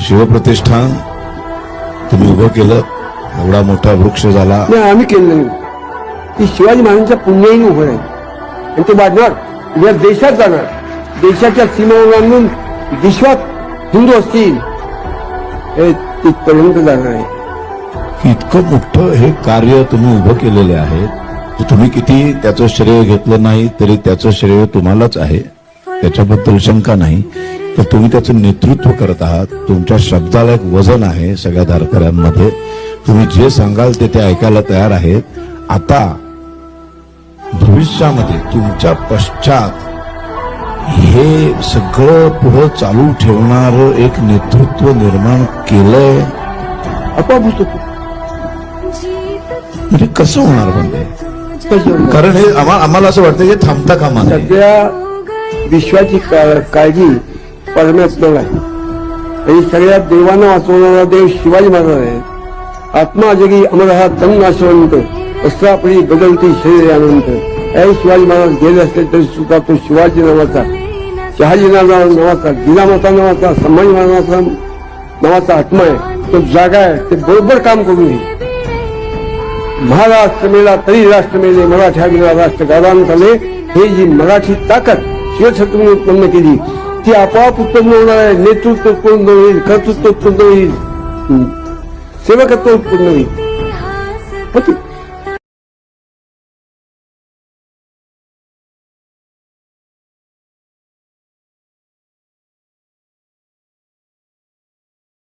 शिवप्रतिष्ठान तुम्ही उभं केलं, एवढा मोठा वृक्ष झाला. नाही, आम्ही केलं नाही. ती शिवाजी महाराजांच्या पुण्याईने उभं आहे आणि ते वाढणार, या देशात जाणार. देशाच्या सीमा ओलांडून विश्वात हिंदू असतील हे तिथपर्यंत जाणार आहे. की इतकं मोठं हे कार्य तुम्ही उभं केलेले आहे. तुम्ही किती त्याचं श्रेय घेतलं नाही तरी त्याचं श्रेय तुम्हालाच आहे, त्याच्याबद्दल शंका नाही. तर तुम्ही त्याचं नेतृत्व करत आहात. तुमच्या शब्दाला एक वजन आहे सगळ्या धारकऱ्यांमध्ये. तुम्ही जे सांगाल ते ऐकायला तयार आहेत. आता भविष्यामध्ये तुमच्या पश्चात हे सगळं पुढं चालू ठेवणार एक नेतृत्व निर्माण केलंय. आपोआप होतो. म्हणजे कसं होणार म्हणजे? कारण हे आम्हाला असं वाटतं की थांबता कामा नये. सगळ्या विश्वाची काळजी परमात्म्याला आहे आणि सगळ्या देवांना वाचवणारा देव शिवाजी महाराज आहे. आत्मा जगी अमर हा तन नाशवंत, अस्त्रापडी बदलती शरीर अनंत. हे शिवाजी महाराज गेले असले तरी सुद्धा तो शिवाजी नावाचा, शहाजी नावाचा, जिजामाता नावाचा, संभाजी महाराजांचा नावाचा आत्मा आहे. तो जागा आहे. ते बरोबर काम करून येईल. महाराष्ट्र मेला तरी राष्ट्र मेले, मराठ्या मेला राष्ट्र गावांत आले. हे जी मराठी ताकद शिवछत्रपतींनी उत्पन्न केली ती आपोआप उत्पन्न होणार आहे. नेतृत्व उत्पन्न होईल, कर्तृत्व उत्पन्न होईल, सेवकत्व उत्पन्न होईल.